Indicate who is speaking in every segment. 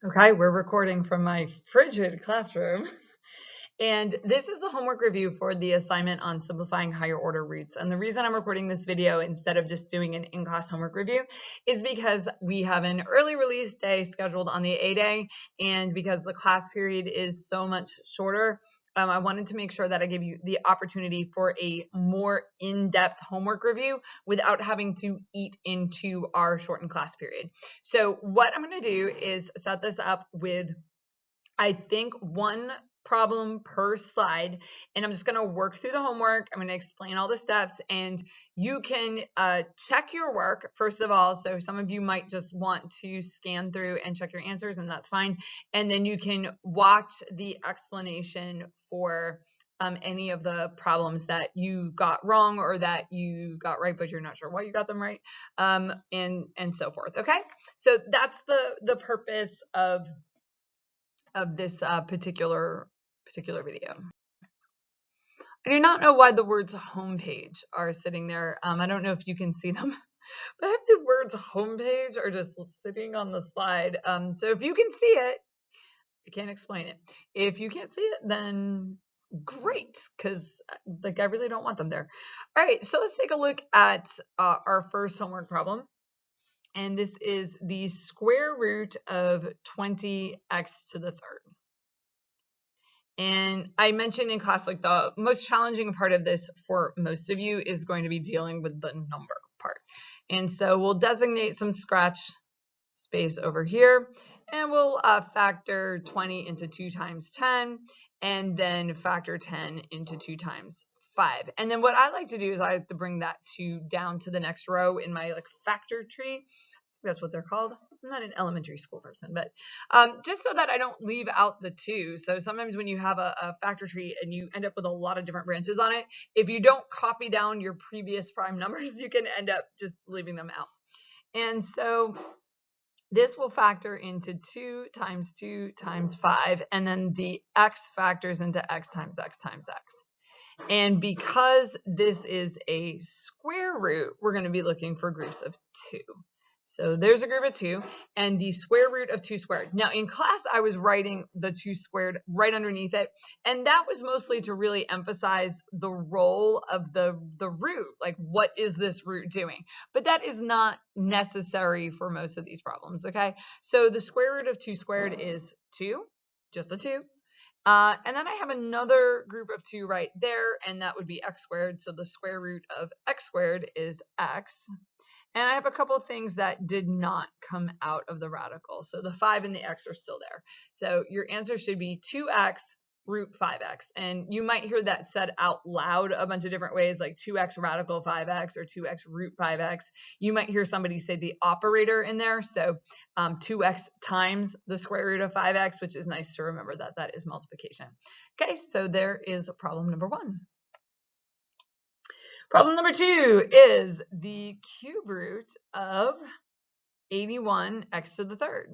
Speaker 1: Okay, we're recording from my frigid classroom. And this is the homework review for the assignment on simplifying higher order roots. And the reason I'm recording this video instead of just doing an in-class homework review is because we have an early release day scheduled on the A-Day, and because the class period is so much shorter, I wanted to make sure that I give you the opportunity for a more in-depth homework review without having to eat into our shortened class period. So what I'm going to do is set this up with, I think, one problem per slide, and I'm just going to work through the homework. I'm going to explain all the steps, and you can check your work first of all. So some of you might just want to scan through and check your answers, and that's fine. And then you can watch the explanation for any of the problems that you got wrong or that you got right but you're not sure why you got them right, and so forth. Okay, so that's the purpose of this particular video. I do not know why the words homepage are sitting there. I don't know if you can see them, but I have the words homepage are just sitting on the slide. So if you can see it, I can't explain it. If you can't see it, then great, because like I really don't want them there. All right, so let's take a look at our first homework problem. And this is the square root of 20x to the third. And I mentioned in class, like the most challenging part of this for most of you is going to be dealing with the number part. And so we'll designate some scratch space over here, and we'll factor 20 into 2 times 10, and then factor 10 into 2 times 5. And then what I like to do is I like to bring that down to the next row in my like factor tree. That's what they're called. I'm not an elementary school person, but just so that I don't leave out the 2. So sometimes when you have a factor tree and you end up with a lot of different branches on it, if you don't copy down your previous prime numbers, you can end up just leaving them out. And so this will factor into 2 times 2 times 5, and then the x factors into x times x times x. And because this is a square root, we're going to be looking for groups of 2. So there's a group of 2, and the square root of 2 squared. Now in class, I was writing the 2 squared right underneath it, and that was mostly to really emphasize the role of the root, like what is this root doing? But that is not necessary for most of these problems, okay? So the square root of 2 squared is 2, just a 2. And then I have another group of 2 right there, and that would be x squared. So the square root of x squared is x. And I have a couple of things that did not come out of the radical. So the 5 and the x are still there. So your answer should be 2x root 5x. And you might hear that said out loud a bunch of different ways, like 2x radical 5x or 2x root 5x. You might hear somebody say the operator in there. So 2x times the square root of 5x, which is nice to remember that that is multiplication. Okay, so there is problem number 1. Problem number 2 is the cube root of 81x to the third.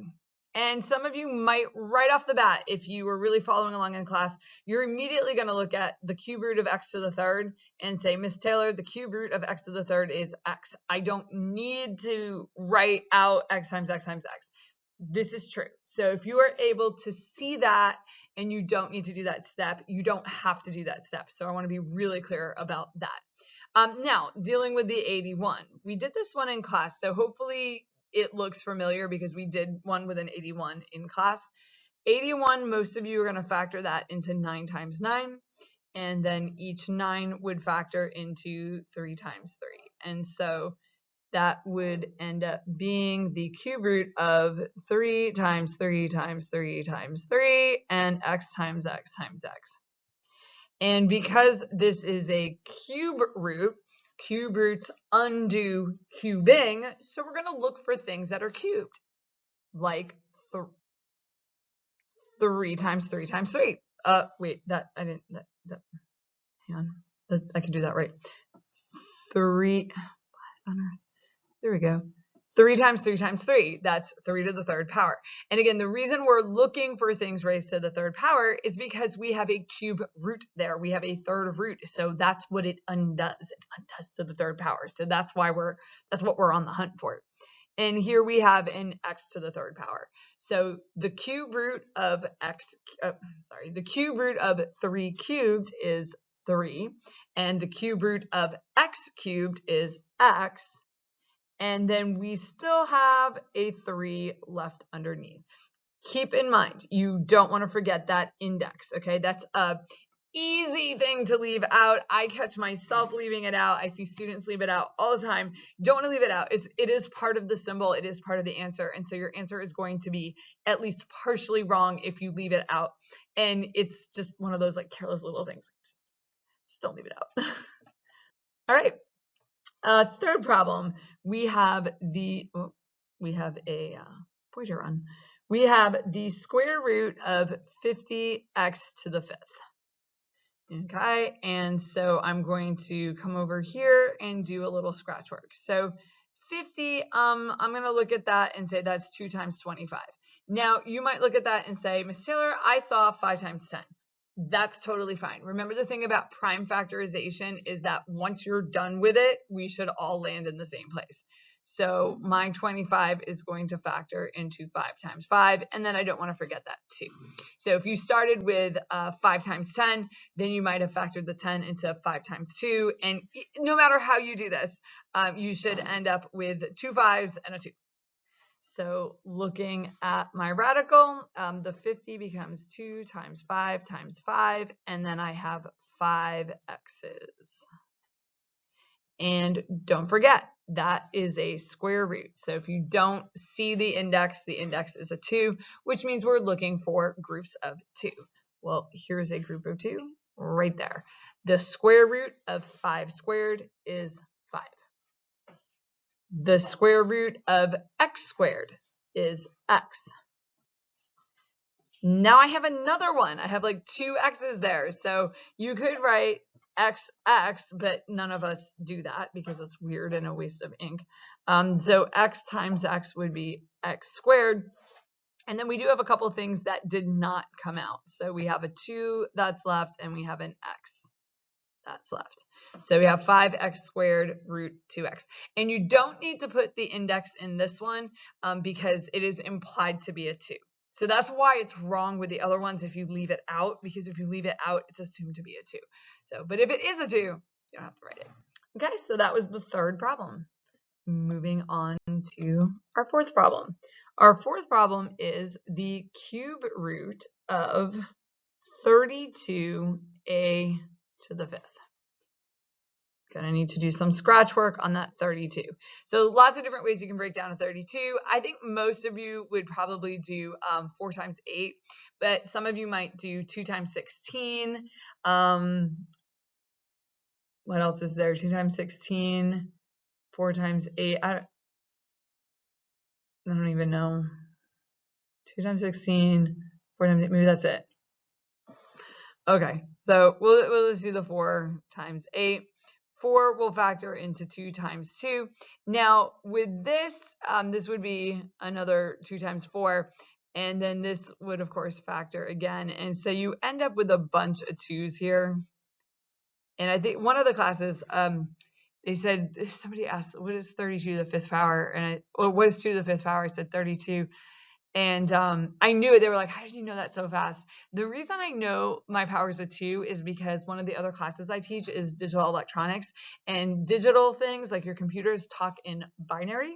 Speaker 1: And some of you might right off the bat, if you were really following along in class, you're immediately going to look at the cube root of x to the third and say, Miss Taylor, the cube root of x to the third is x. I don't need to write out x times x times x. This is true. So if you are able to see that and you don't need to do that step, you don't have to do that step. So I want to be really clear about that. Now, dealing with the 81. We did this one in class, so hopefully it looks familiar because we did one with an 81 in class. 81, most of you are going to factor that into 9 times 9, and then each 9 would factor into 3 times 3. And so that would end up being the cube root of 3 times 3 times 3 times 3, and x times x times x. And because this is a cube roots undo cubing, so we're going to look for things that are cubed, like 3 times 3 times 3. Wait, that I didn't. Hang on, I can do that right. 3. What on earth? There we go. 3 times 3 times 3, that's 3 to the third power. And again, the reason we're looking for things raised to the third power is because we have a cube root there. We have a third root, so that's what it undoes. It undoes to the third power. So that's why that's what we're on the hunt for. And here we have an x to the third power. So the cube root of the cube root of 3 cubed is 3, and the cube root of x cubed is x, and then we still have a 3 left underneath. Keep in mind, you don't want to forget that index, okay? That's a easy thing to leave out. I catch myself leaving it out. I see students leave it out all the time. Don't want to leave it out. It is part of the symbol. It is part of the answer. And so your answer is going to be at least partially wrong if you leave it out. And it's just one of those like careless little things. Just don't leave it out. All right. Third problem, we have a pointer run. We have the square root of 50x to the 5th. Okay, and so I'm going to come over here and do a little scratch work. So 50, I'm going to look at that and say that's 2 times 25. Now, you might look at that and say, Miss Taylor, I saw 5 times 10. That's totally fine. Remember, the thing about prime factorization is that once you're done with it, we should all land in the same place. So my 25 is going to factor into 5 times 5, and then I don't want to forget that 2. So if you started with 5 times 10, then you might have factored the 10 into 5 times 2, and no matter how you do this, you should end up with 2 5s and a 2. So looking at my radical, the 50 becomes 2 times 5 times 5, and then I have 5 x's. And don't forget, that is a square root. So if you don't see the index is a 2, which means we're looking for groups of 2. Well, here's a group of 2 right there. The square root of 5 squared is 5. The square root of x squared is x. Now I have another one. I have like 2 x's there. So you could write x, but none of us do that because it's weird and a waste of ink. So x times x would be x squared. And then we do have a couple of things that did not come out. So we have a 2 that's left, and we have an x that's left. So we have 5x squared root 2x. And you don't need to put the index in this one because it is implied to be a 2. So that's why it's wrong with the other ones if you leave it out, because if you leave it out, it's assumed to be a 2. So, but if it is a 2, you don't have to write it. Okay, so that was the third problem. Moving on to our fourth problem. Our fourth problem is the cube root of 32a to the 5th. Gonna need to do some scratch work on that 32. So lots of different ways you can break down a 32. I think most of you would probably do 4 times 8, but some of you might do 2 times 16. What else is there? 2 times 16, 4 times 8. I don't even know. 2 times 16, 4 times 8. Maybe that's it. Okay, so we'll just do the 4 times 8. 4 will factor into 2 times 2. Now, with this, this would be another 2 times 4, and then this would, of course, factor again. And so you end up with a bunch of 2's here. And I think one of the classes, they said, somebody asked, what is 32 to the 5th power? Or what is 2 to the 5th power? I said 32. And I knew it. They were like, how did you know that so fast? The reason I know my powers of 2 is because one of the other classes I teach is digital electronics, and digital things like your computers talk in binary,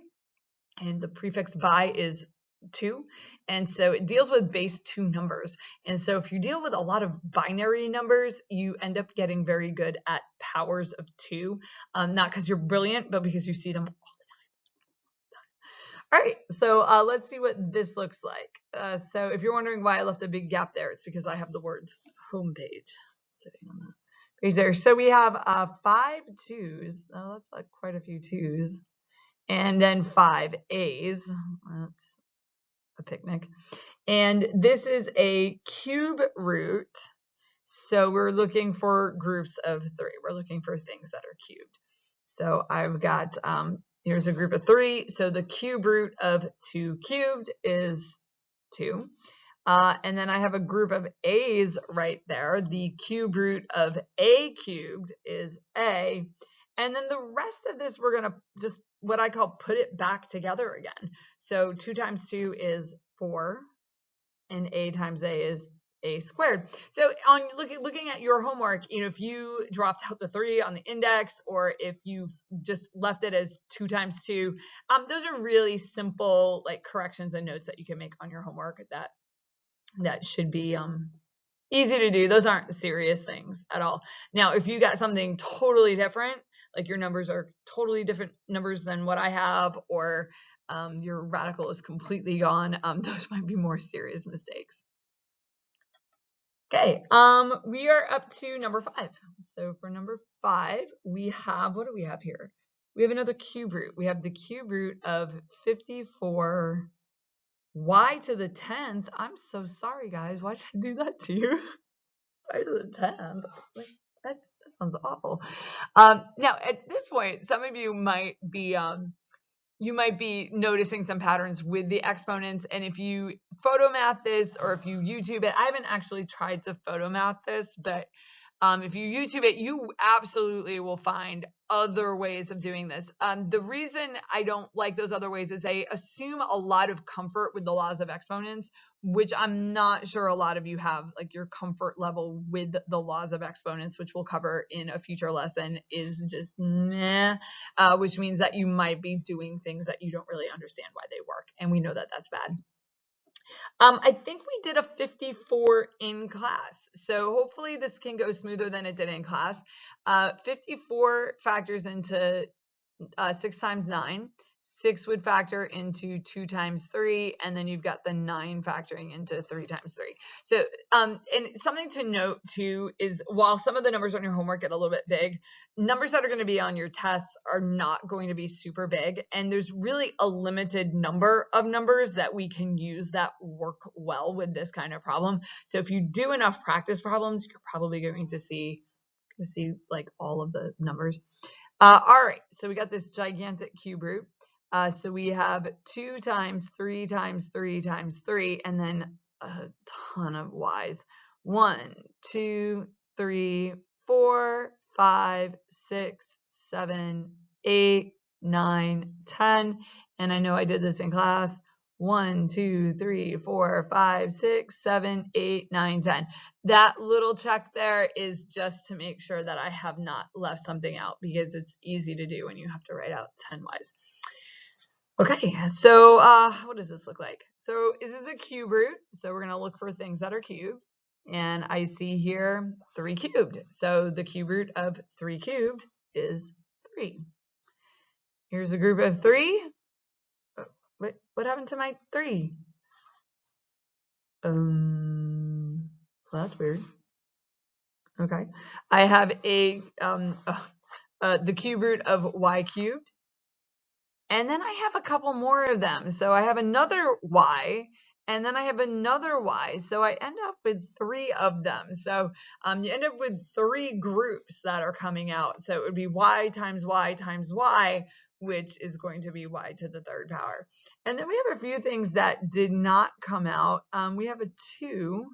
Speaker 1: and the prefix bi is 2. And so it deals with base 2 numbers. And so if you deal with a lot of binary numbers, you end up getting very good at powers of 2, not because you're brilliant, but because you see them. All right, so let's see what this looks like. So if you're wondering why I left a big gap there, it's because I have the words homepage sitting on that page there. So we have 5 2's. Oh, that's like quite a few 2's. And then 5 A's. That's a picnic. And this is a cube root. So we're looking for groups of 3. We're looking for things that are cubed. So I've got... here's a group of 3, so the cube root of 2 cubed is 2. And then I have a group of a's right there. The cube root of a cubed is a. And then the rest of this we're going to just what I call put it back together again. So 2 times 2 is 4, and a times a is a squared. So on looking at your homework, if you dropped out the 3 on the index, or if you've just left it as 2 times 2, those are really simple like corrections and notes that you can make on your homework that should be easy to do. Those aren't serious things at all. Now, if you got something totally different, like your numbers are totally different numbers than what I have, or your radical is completely gone, those might be more serious mistakes. Okay, we are up to number 5. So for number 5, we have, what do we have here? We have another cube root. We have the cube root of 54 y to the 10th. I'm so sorry, guys. Why did I do that to you? Y to the 10th. Like, that sounds awful. Now, at this point, some of you might be noticing some patterns with the exponents. And if you photomath this, or if you YouTube it, I haven't actually tried to photomath this, but if you YouTube it, you absolutely will find other ways of doing this. The reason I don't like those other ways is they assume a lot of comfort with the laws of exponents, which I'm not sure a lot of you have. Like, your comfort level with the laws of exponents, which we'll cover in a future lesson, is just meh, which means that you might be doing things that you don't really understand why they work. And we know that that's bad. I think we did a 54 in class, so hopefully this can go smoother than it did in class. 54 factors into 6 times 9. 6 would factor into 2 times 3, and then you've got the 9 factoring into 3 times 3. So, and something to note too is, while some of the numbers on your homework get a little bit big, numbers that are going to be on your tests are not going to be super big, and there's really a limited number of numbers that we can use that work well with this kind of problem. So if you do enough practice problems, you're probably going to see like all of the numbers. All right, so we got this gigantic cube root. So we have 2 times 3 times 3 times 3, and then a ton of y's. 1, 2, 3, 4, 5, 6, 7, 8, 9, 10. And I know I did this in class. 1, 2, 3, 4, 5, 6, 7, 8, 9, 10. That little check there is just to make sure that I have not left something out, because it's easy to do when you have to write out 10 y's. Okay, so what does this look like? So this is a cube root, so we're going to look for things that are cubed. And I see here 3 cubed. So the cube root of 3 cubed is 3. Here's a group of 3. What happened to my 3? Well, that's weird. Okay, I have a the cube root of y cubed. And then I have a couple more of them. So I have another y, and then I have another y. So I end up with 3 of them. So you end up with 3 groups that are coming out. So it would be y times y times y, which is going to be y to the 3rd power. And then we have a few things that did not come out. We have a 2.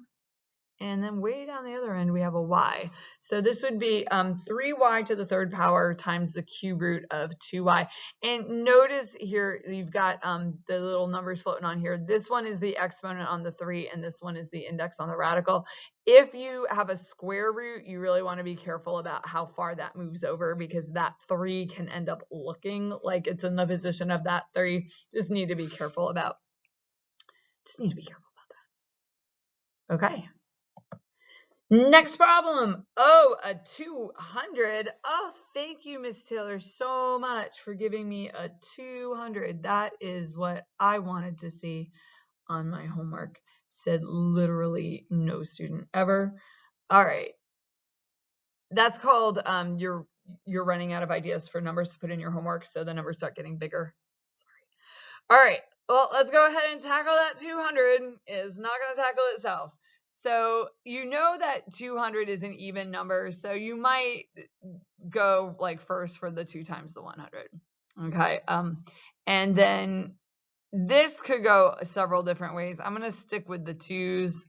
Speaker 1: And then way down the other end, we have a y. So this would be 3y to the 3rd power times the cube root of 2y. And notice here, you've got the little numbers floating on here. This one is the exponent on the 3, and this one is the index on the radical. If you have a square root, you really want to be careful about how far that moves over, because that 3 can end up looking like it's in the position of that 3. Just need to be careful about that. Okay. Next problem. Oh, a 200. Oh, thank you, Miss Taylor, so much for giving me a 200. That is what I wanted to see on my homework. Said literally no student ever. All right. That's called you're running out of ideas for numbers to put in your homework, so the numbers start getting bigger. Sorry. All right. Well, let's go ahead and tackle that 200. It's not going to tackle itself. So you know that 200 is an even number, so you might go like first for the 2 times the 100. Okay, and then this could go several different ways. I'm going to stick with the 2's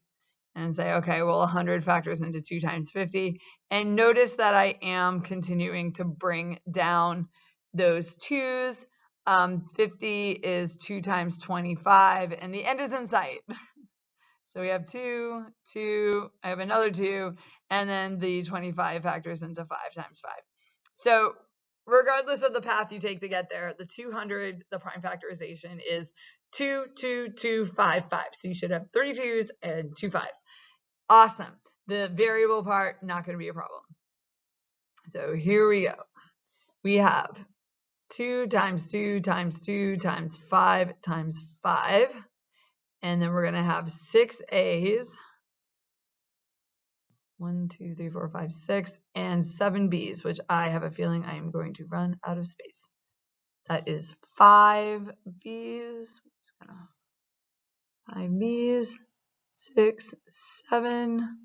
Speaker 1: and say, okay, well, 100 factors into 2 times 50. And notice that I am continuing to bring down those 2's. 50 is 2 times 25, and the end is in sight. So we have 2, 2, I have another 2, and then the 25 factors into 5 times 5. So regardless of the path you take to get there, the 200, the prime factorization is 2, 2, 2, 5, 5. So you should have 3 2s and 2 5s. Awesome. The variable part, not going to be a problem. So here we go. We have 2 times 2 times 2 times 5 times 5. And then we're going to have 6 A's. 1, 2, 3, 4, 5, 6, and 7 B's, which I have a feeling I am going to run out of space. That is 5 B's. 5 B's, 6, 7.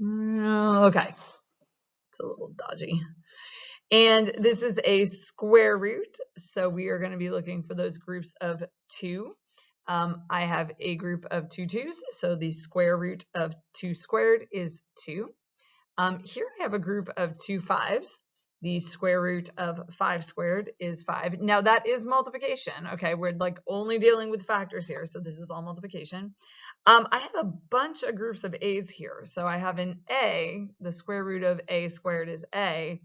Speaker 1: Okay. It's a little dodgy. And this is a square root, so we are going to be looking for those groups of 2. I have a group of 2 2's, so the square root of 2 squared is 2. Here I have a group of 2 5's. The square root of 5 squared is 5. Now that is multiplication, okay? We're like only dealing with factors here, so this is all multiplication. I have a bunch of groups of A's here. So I have an A, the square root of A squared is A.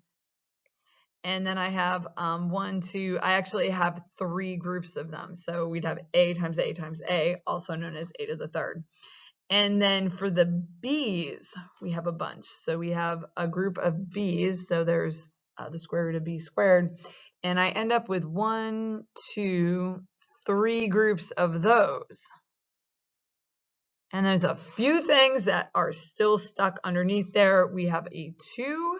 Speaker 1: And then I have 1, 2, I actually have 3 groups of them. So we'd have A times A times A, also known as A to the third. And then for the B's, we have a bunch. So we have a group of B's. So there's the square root of B squared. And I end up with 1, 2, 3 groups of those. And there's a few things that are still stuck underneath there. We have a 2.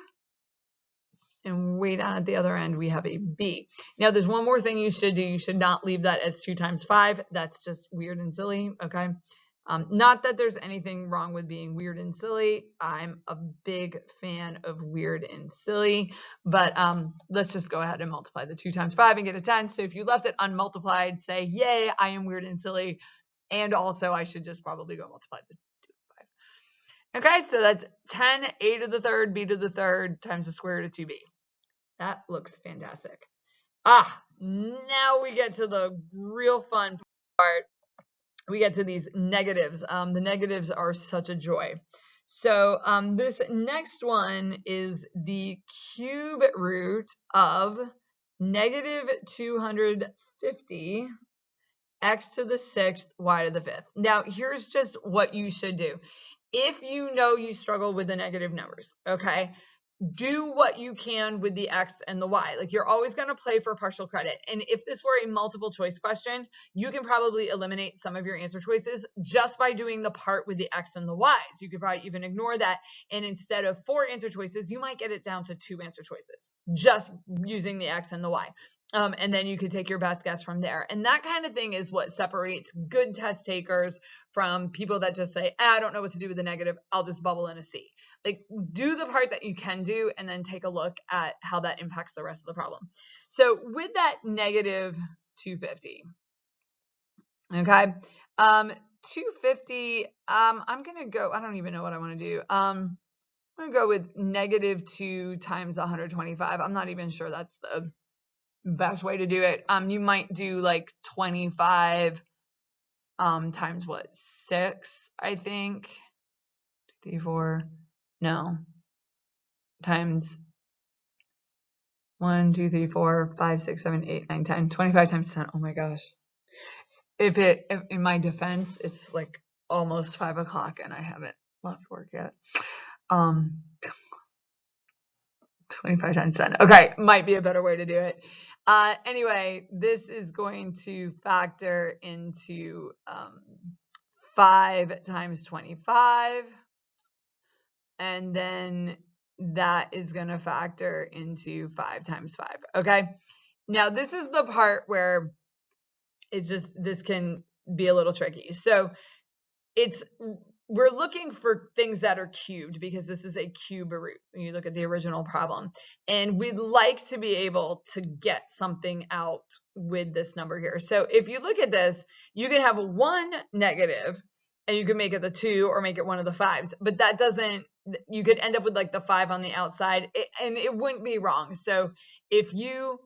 Speaker 1: And way down at the other end, we have a B. Now, there's one more thing you should do. You should not leave that as 2 times 5. That's just weird and silly, okay? Not that there's anything wrong with being weird and silly. I'm a big fan of weird and silly, but let's just go ahead and multiply the 2 times 5 and get a 10. So if you left it unmultiplied, say, yay, I am weird and silly. And also, I should just probably go multiply the 2 5. Okay, so that's 10, A to the third, B to the third times the square root of 2B. That looks fantastic. Now we get to the real fun part. We get to these negatives. The negatives are such a joy. So this next one is the cube root of negative 250 x to the 6th, y to the 5th. Now, here's just what you should do. If you know you struggle with the negative numbers, okay, do what you can with the x and the y. Like, you're always going to play for partial credit. And if this were a multiple choice question, you can probably eliminate some of your answer choices just by doing the part with the x and the y's. You could probably even ignore that. And instead of 4 answer choices, you might get it down to 2 answer choices just using the x and the y. And then you could take your best guess from there. And that kind of thing is what separates good test takers from people that just say, I don't know what to do with the negative. I'll just bubble in a C. Like, do the part that you can do and then take a look at how that impacts the rest of the problem. So with that negative 250, okay, 250, I'm going to go, I don't even know what I want to do. I'm going to go with negative 2 times 125. I'm not even sure that's the best way to do it. You might do like 25 times what, 6, I think. 2, 3, 4, no, times 1, 2, 3, 4, 5, 6, 7, 8, 9, 10, 25 times 10. Oh my gosh. If in my defense, it's like almost 5 o'clock and I haven't left work yet. 25 times 10. Okay, might be a better way to do it. Anyway, this is going to factor into 5 times 25. And then that is going to factor into 5 times 5. Okay. Now, this is the part where it's just, this can be a little tricky. So we're looking for things that are cubed because this is a cube root when you look at the original problem. And we'd like to be able to get something out with this number here. So if you look at this, you can have one negative and you can make it the 2 or make it one of the 5s, but that doesn't, you could end up with like the 5 on the outside and it wouldn't be wrong. So if you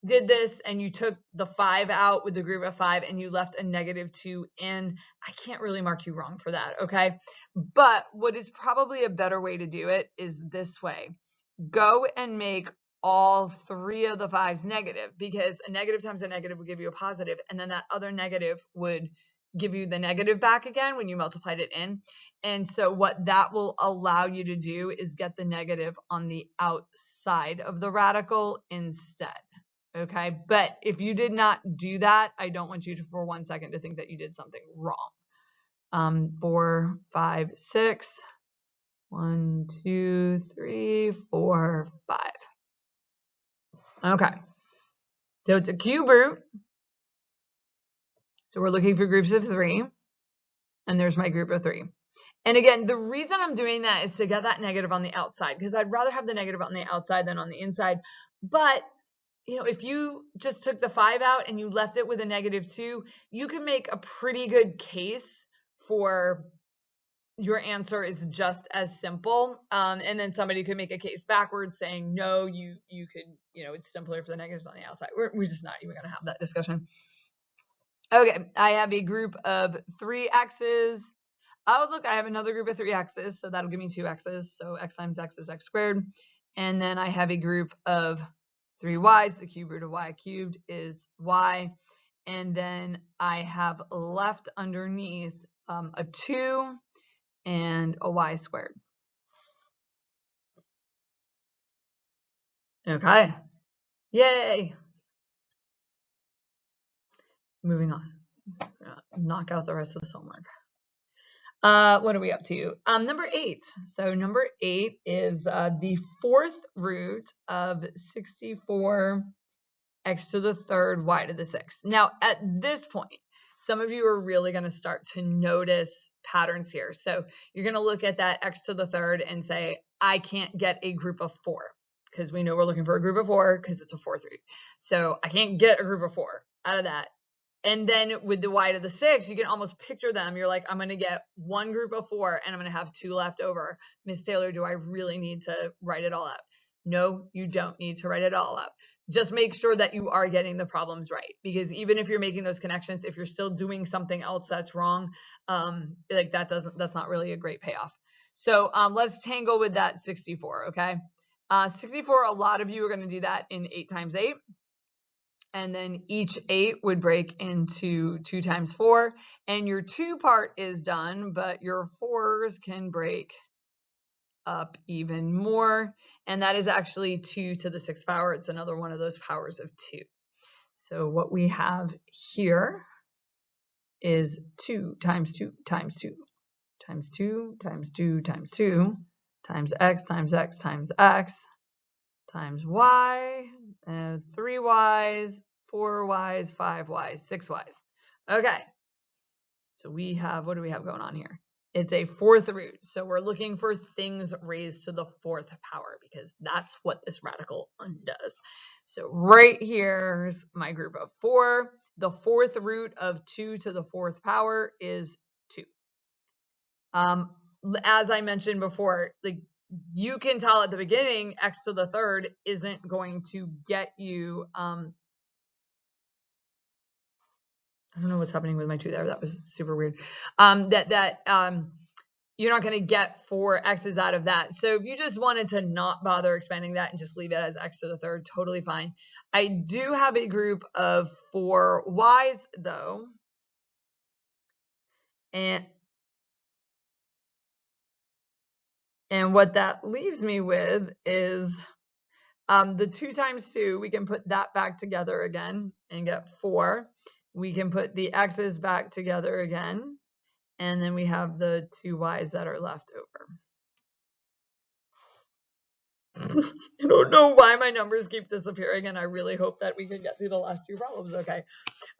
Speaker 1: did this and you took the 5 out with the group of 5 and you left a -2 in, I can't really mark you wrong for that, okay? But what is probably a better way to do it is this way. Go and make all 3 of the 5s negative, because a negative times a negative would give you a positive, and then that other negative would give you the negative back again when you multiplied it in. And so what that will allow you to do is get the negative on the outside of the radical instead. Okay, but if you did not do that, I don't want you to for 1 second to think that you did something wrong. 4, 5, 6. 1, 2, 3, 4, 5. Okay, so it's a cube root. So we're looking for groups of 3, and there's my group of 3. And again, the reason I'm doing that is to get that negative on the outside, because I'd rather have the negative on the outside than on the inside. But you know, if you just took the 5 out and you left it with a -2, you can make a pretty good case for your answer is just as simple. And then somebody could make a case backwards saying, no, you could, you know, it's simpler for the negatives on the outside. We're just not even going to have that discussion. Okay, I have a group of 3 x's. Oh, look, I have another group of 3 x's, so that'll give me 2 x's. So x times x is x squared. And then I have a group of 3 y's. The cube root of y cubed is y. And then I have left underneath a 2 and a y squared. Okay. Yay. Moving on. Knock out the rest of this homework. What are we up to? Number 8. So number 8 is the 4th root of 64 x to the 3rd y to the 6th. Now, at this point, some of you are really going to start to notice patterns here. So you're going to look at that x to the 3rd and say, I can't get a group of 4, because we know we're looking for a group of 4 because it's a 4th root. So I can't get a group of 4 out of that. And then with the y to the 6, you can almost picture them. You're like, I'm going to get one group of 4 and I'm going to have 2 left over. Miss Taylor, do I really need to write it all out? No, you don't need to write it all out. Just make sure that you are getting the problems right, because even if you're making those connections, if you're still doing something else that's wrong, like that's not really a great payoff. So let's tangle with that 64, okay? 64, a lot of you are going to do that in 8 times 8. And then each 8 would break into 2 times 4. And your 2 part is done, but your 4s can break up even more. And that is actually 2 to the 6th power. It's another one of those powers of 2. So what we have here is 2 times 2 times 2 times 2 times 2 times 2 times x times x times x times y, 3 y's, 4 y's, 5 y's, 6 y's. Okay, so we have, what do we have going on here? It's a 4th root, so we're looking for things raised to the 4th power, because that's what this radical undoes. So right here's my group of 4. The 4th root of 2 to the 4th power is 2. As I mentioned before, like, you can tell at the beginning, x to the 3rd isn't going to get you, I don't know what's happening with my 2 there. That was super weird. You're not going to get 4 x's out of that. So if you just wanted to not bother expanding that and just leave it as x to the 3rd, totally fine. I do have a group of 4 y's though. And what that leaves me with is the 2 times 2, we can put that back together again and get 4. We can put the x's back together again, and then we have the 2 y's that are left over. I don't know why my numbers keep disappearing, and I really hope that we can get through the last 2 problems. Okay.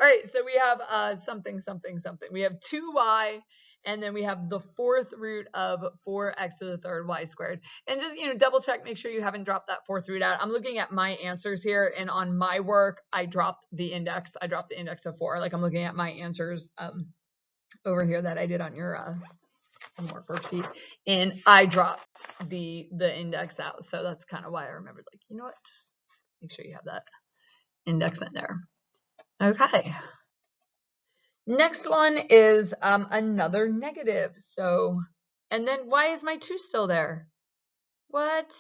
Speaker 1: All right, so we have something, something, something. We have 2y, and then we have the 4th root of 4x to the 3rd y squared. And just, you know, double check, make sure you haven't dropped that 4th root out. I'm looking at my answers here, and on my work, I dropped the index. I dropped the index of 4. Like, I'm looking at my answers over here that I did on your homework worksheet, and I dropped the index out. So that's kind of why I remembered, like, you know what, just make sure you have that index in there. Okay. Next one is another negative. So, and then why is my 2 still there? What?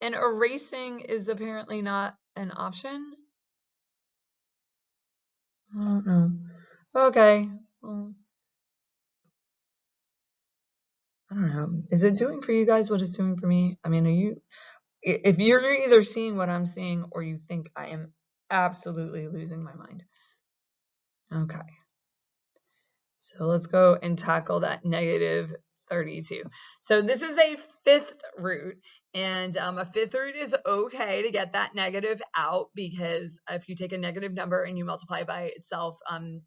Speaker 1: And erasing is apparently not an option? I don't know. Okay. Well, I don't know. Is it doing for you guys what it's doing for me? I mean, if you're either seeing what I'm seeing or you think I am absolutely losing my mind. Okay. So let's go and tackle that negative 32. So this is a 5th root, and a 5th root is okay to get that negative out, because if you take a negative number and you multiply by itself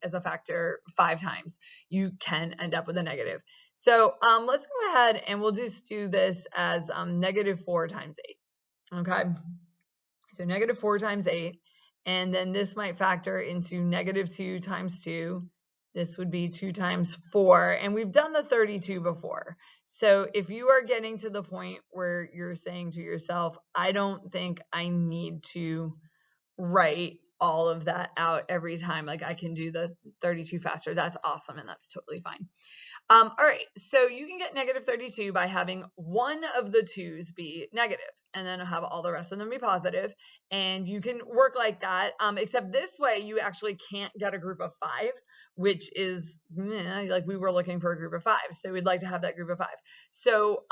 Speaker 1: as a factor 5 times, you can end up with a negative. So let's go ahead and we'll just do this as negative 4 times 8. Okay, so negative 4 times 8, and then this might factor into negative 2 times 2. This would be 2 times 4, and we've done the 32 before. So if you are getting to the point where you're saying to yourself, I don't think I need to write all of that out every time, like I can do the 32 faster, that's awesome, and that's totally fine. All right, so you can get negative 32 by having one of the 2's be negative, and then have all the rest of them be positive. And you can work like that, except this way you actually can't get a group of 5, which is like we were looking for a group of 5, so we'd like to have that group of 5. So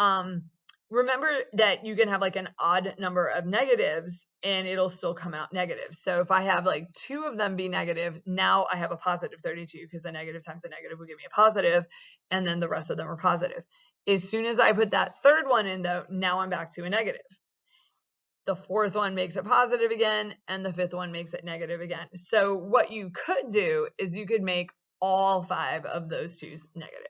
Speaker 1: remember that you can have like an odd number of negatives and it'll still come out negative. So if I have like 2 of them be negative, now I have a positive 32, because a negative times a negative will give me a positive, and then the rest of them are positive. As soon as I put that 3rd one in, though, now I'm back to a negative. The 4th one makes it positive again, and the 5th one makes it negative again. So what you could do is you could make all 5 of those 2's negative.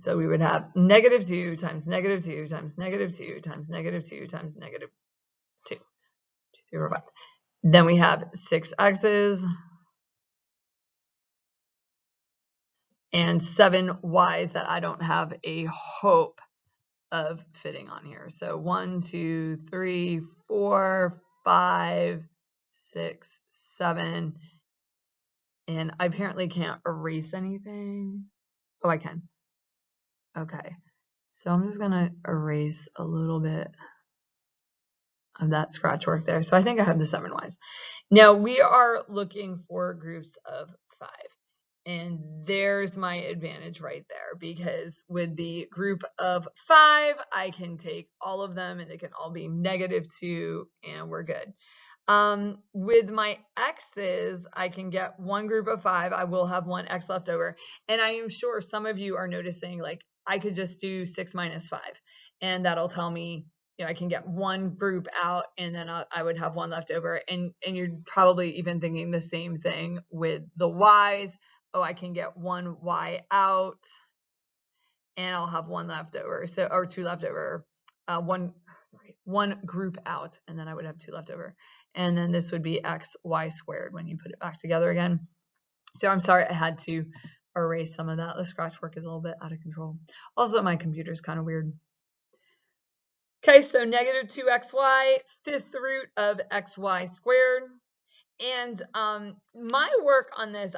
Speaker 1: So we would have negative 2 times negative 2 times negative 2 times negative 2 times negative 2. 2, 3, 4, 5. Then we have 6 x's and 7 y's that I don't have a hope of fitting on here. So 1, 2, 3, 4, 5, 6, 7. And I apparently can't erase anything. Oh, I can. Okay. So I'm just going to erase a little bit of that scratch work there. So I think I have the 7 y's. Now we are looking for groups of 5. And there's my advantage right there, because with the group of 5, I can take all of them and they can all be negative 2 and we're good. With my x's, I can get one group of 5. I will have one x left over. And I am sure some of you are noticing, like, I could just do 6 minus 5, and that'll tell me, I can get one group out, and then I would have one left over. And you're probably even thinking the same thing with the y's. Oh, I can get one y out, and I'll have one left over. So, or 2 left over. One group out, and then I would have 2 left over. And then this would be xy squared when you put it back together again. So I'm sorry I had to erase some of that. The scratch work is a little bit out of control. Also, my computer's kind of weird. Okay, so negative 2xy, 5th root of xy squared. And my work on this,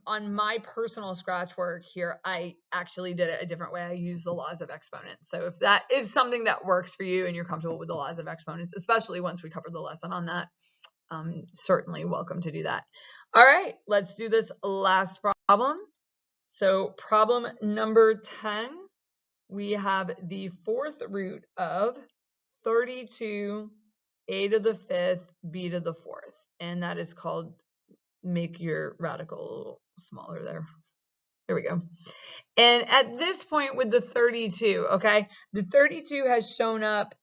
Speaker 1: on my personal scratch work here, I actually did it a different way. I used the laws of exponents. So if that is something that works for you and you're comfortable with the laws of exponents, especially once we cover the lesson on that, certainly welcome to do that. All right, let's do this last problem. So problem number 10, we have the 4th root of 32 a to the 5th, b to the 4th. And that is called, make your radical a little smaller there. There we go. And at this point with the 32, okay, the 32 has shown up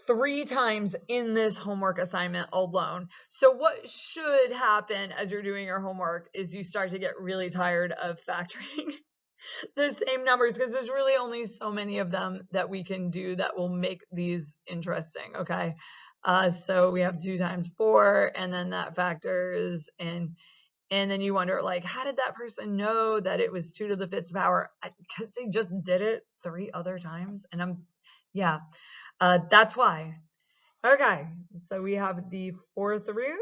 Speaker 1: 3 times in this homework assignment alone. So what should happen as you're doing your homework is you start to get really tired of factoring the same numbers, because there's really only so many of them that we can do that will make these interesting. Okay, so we have 2 times 4, and then that factors, and then you wonder, like, how did that person know that it was 2 to the 5th power? Because they just did it 3 other times. And That's why. Okay, so we have the fourth root,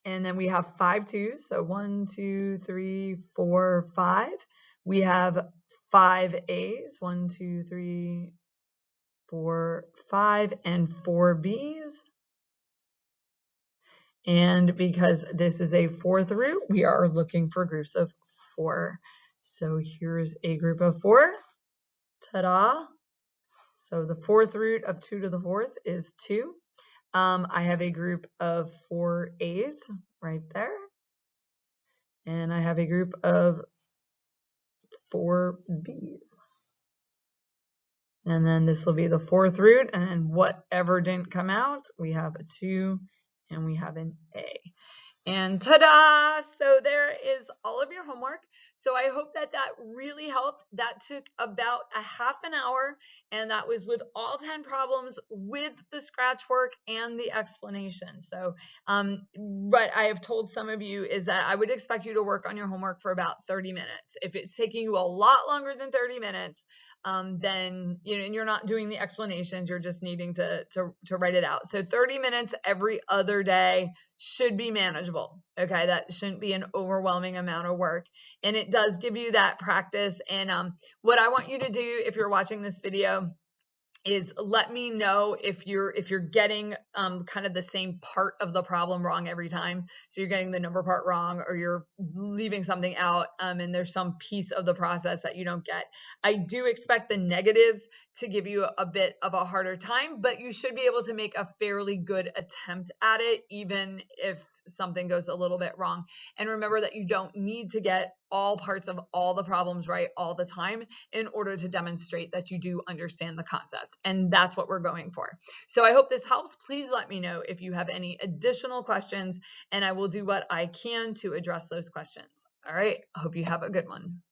Speaker 1: and then we have 5 2s. So 1, 2, 3, 4, 5. We have 5 A's, 1, 2, 3, 4, 5, and 4 B's. And because this is a fourth root, we are looking for groups of 4. So here's a group of 4. Ta-da! So the fourth root of 2 to the fourth is 2. I have a group of 4 A's right there. And I have a group of 4 B's. And then this will be the fourth root, and whatever didn't come out, we have a 2 and we have an A. And ta-da! So there is all of your homework. So I hope that that really helped. That took about a half an hour, and that was with all 10 problems with the scratch work and the explanation. So what I have told some of you is that I would expect you to work on your homework for about 30 minutes. If it's taking you a lot longer than 30 minutes, then and you're not doing the explanations, you're just needing to write it out. So 30 minutes every other day should be manageable. Okay, that shouldn't be an overwhelming amount of work, and it does give you that practice. And what I want you to do if you're watching this video is let me know if you're getting kind of the same part of the problem wrong every time. So you're getting the number part wrong, or you're leaving something out, and there's some piece of the process that you don't get. I do expect the negatives to give you a bit of a harder time, but you should be able to make a fairly good attempt at it, even if something goes a little bit wrong. And remember that you don't need to get all parts of all the problems right all the time in order to demonstrate that you do understand the concept. And that's what we're going for. So I hope this helps. Please let me know if you have any additional questions, and I will do what I can to address those questions. All right. I hope you have a good one.